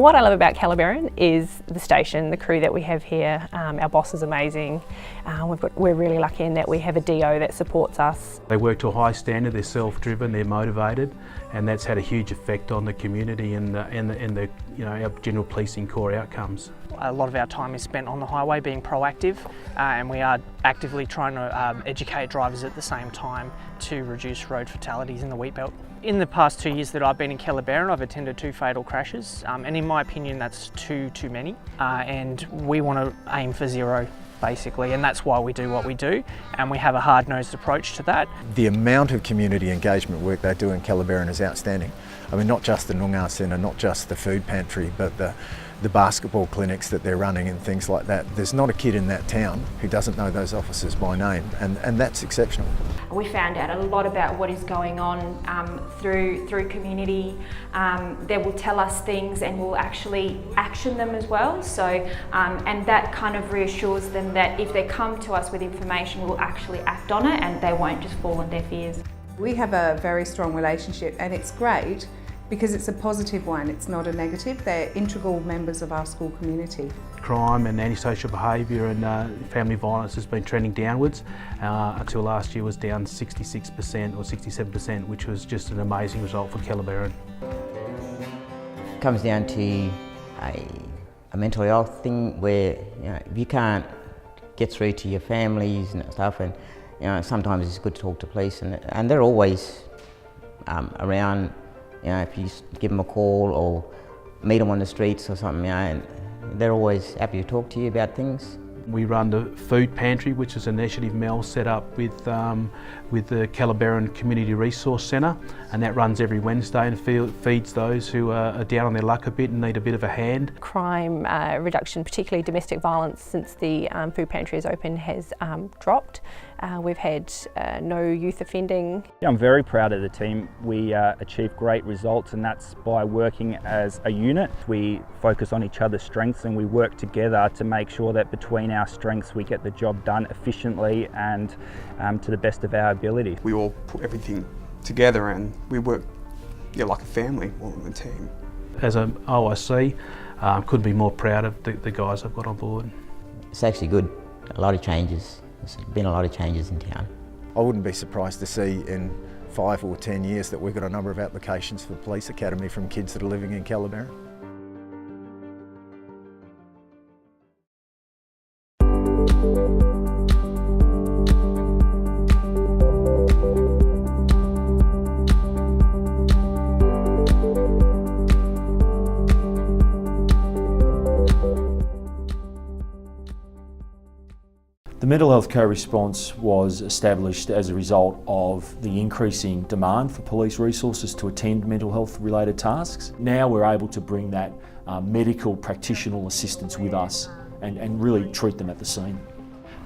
What I love about Calabarin is the station, the crew that we have here. Our boss is amazing. We're really lucky in that we have a DO that supports us. They work to a high standard, they're self-driven, they're motivated, and that's had a huge effect on the community and the our general policing core outcomes. A lot of our time is spent on the highway being proactive, and we are actively trying to educate drivers at the same time to reduce road fatalities in the wheat belt. In the past 2 years that I've been in Calabarin, I've attended 2 fatal crashes, and in my opinion that's too many, and we want to aim for 0 basically, and that's why we do what we do, and we have a hard-nosed approach to that. The amount of community engagement work they do in Calabarin is outstanding. I mean, not just the Noongar Centre, not just the food pantry, but the basketball clinics that they're running and things like that. There's not a kid in that town who doesn't know those officers by name, and that's exceptional. We found out a lot about what is going on through community. They will tell us things and we'll actually action them as well. So, and that kind of reassures them that if they come to us with information, we'll actually act on it and they won't just fall on deaf ears. We have a very strong relationship, and it's great because it's a positive one, it's not a negative. They're integral members of our school community. Crime and antisocial behaviour and family violence has been trending downwards. Until last year was down 66% or 67%, which was just an amazing result for Calabarin. It comes down to a mental health thing where if you can't get through to your families and stuff, and sometimes it's good to talk to police, and they're always around. If you give them a call or meet them on the streets or something, and they're always happy to talk to you about things. We run the food pantry, which is an initiative Mel set up with the Calabarin Community Resource Centre, and that runs every Wednesday and feeds those who are down on their luck a bit and need a bit of a hand. Crime reduction, particularly domestic violence, since the food pantry is open, has dropped. We've had no youth offending. I'm very proud of the team. We achieve great results, and that's by working as a unit. We focus on each other's strengths and we work together to make sure that between our strengths we get the job done efficiently and to the best of our ability. We all put everything together and we work like a family, all in the team. As an OIC, couldn't be more proud of the guys I've got on board. It's actually good. A lot of changes. There's been a lot of changes in town. I wouldn't be surprised to see in 5 or 10 years that we've got a number of applications for the police academy from kids that are living in Calabarin. The mental health co-response was established as a result of the increasing demand for police resources to attend mental health related tasks. Now we're able to bring that medical practitioner assistance with us and really treat them at the scene.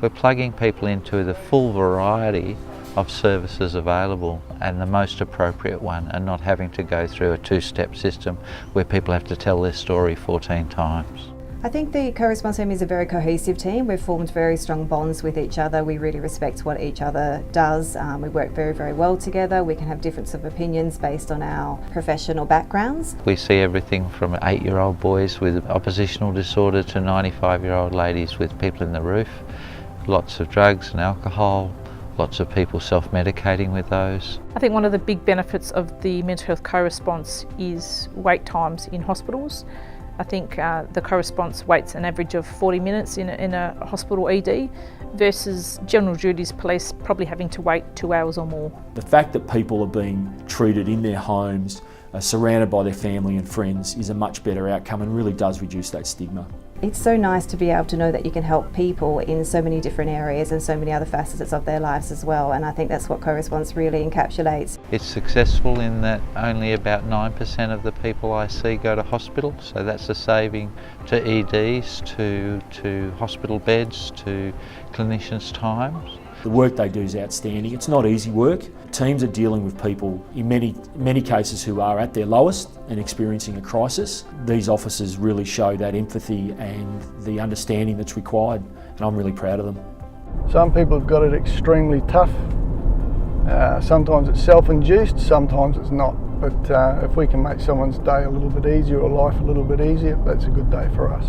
We're plugging people into the full variety of services available and the most appropriate one, and not having to go through a 2-step system where people have to tell their story 14 times. I think the co-response team is a very cohesive team. We've formed very strong bonds with each other. We really respect what each other does. We work very well together. We can have difference of opinions based on our professional backgrounds. We see everything from 8-year-old boys with oppositional disorder to 95-year-old ladies with people in the roof. Lots of drugs and alcohol, lots of people self-medicating with those. I think one of the big benefits of the mental health co-response is wait times in hospitals. I think the co-response waits an average of 40 minutes in a hospital ED versus general duties police probably having to wait 2 hours or more. The fact that people are being treated in their homes, surrounded by their family and friends, is a much better outcome and really does reduce that stigma. It's so nice to be able to know that you can help people in so many different areas and so many other facets of their lives as well, and I think that's what co-response really encapsulates. It's successful in that only about 9% of the people I see go to hospital, so that's a saving to EDs, to hospital beds, to clinicians' times. The work they do is outstanding. It's not easy work. Teams are dealing with people in many cases who are at their lowest and experiencing a crisis. These officers really show that empathy and the understanding that's required, and I'm really proud of them. Some people have got it extremely tough. Sometimes it's self-induced, sometimes it's not. but if we can make someone's day a little bit easier or life a little bit easier, that's a good day for us.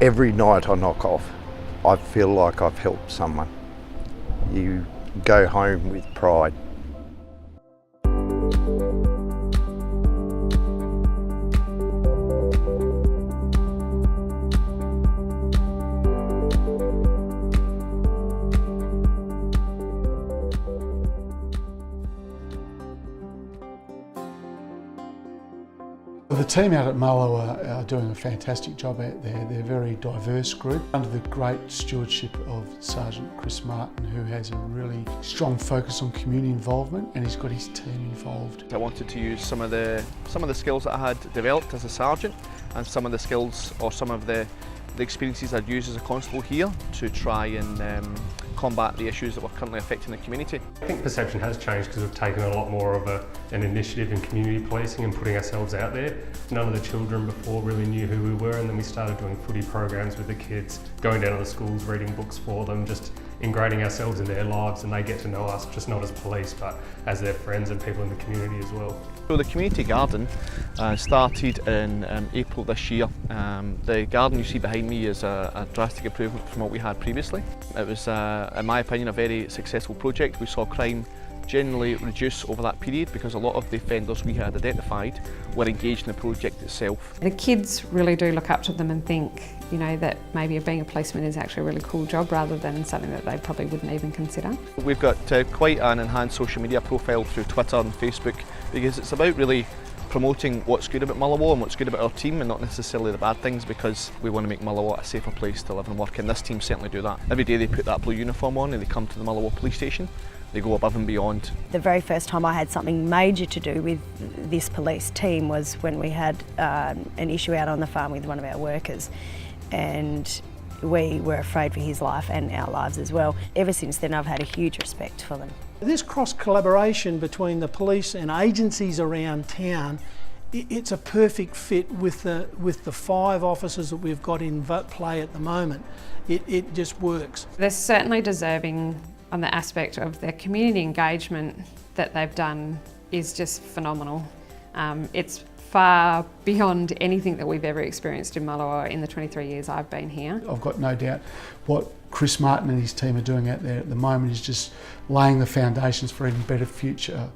Every night I knock off, I feel like I've helped someone. You go home with pride. The team out at Mullowa are doing a fantastic job out there. They're a very diverse group under the great stewardship of Sergeant Chris Martin, who has a really strong focus on community involvement, and he's got his team involved. I wanted to use some of the skills that I had developed as a sergeant, and some of the skills or some of the experiences I'd used as a constable here to try and combat the issues that were currently affecting the community. I think perception has changed because we've taken a lot more of an initiative in community policing and putting ourselves out there. None of the children before really knew who we were, and then we started doing footy programs with the kids, going down to the schools, reading books for them, just ingraining ourselves in their lives, and they get to know us just not as police but as their friends and people in the community as well. So the community garden started in April this year. The garden you see behind me is a drastic improvement from what we had previously. It was, in my opinion, a very successful project. We saw crime generally reduce over that period because a lot of the offenders we had identified were engaged in the project itself. The kids really do look up to them and think, you know, that maybe being a policeman is actually a really cool job rather than something that they probably wouldn't even consider. We've got quite an enhanced social media profile through Twitter and Facebook because it's about really promoting what's good about Mullowa and what's good about our team, and not necessarily the bad things, because we want to make Mullowa a safer place to live and work, and this team certainly do that. Every day they put that blue uniform on and they come to the Mullowa police station. They go above and beyond. The very first time I had something major to do with this police team was when we had an issue out on the farm with one of our workers, and we were afraid for his life and our lives as well. Ever since then I've had a huge respect for them. This cross-collaboration between the police and agencies around town, it's a perfect fit with the 5 officers that we've got in play at the moment. It just works. They're certainly deserving on the aspect of their community engagement that they've done is just phenomenal. It's far beyond anything that we've ever experienced in Mullowa in the 23 years I've been here. I've got no doubt what Chris Martin and his team are doing out there at the moment is just laying the foundations for an even better future.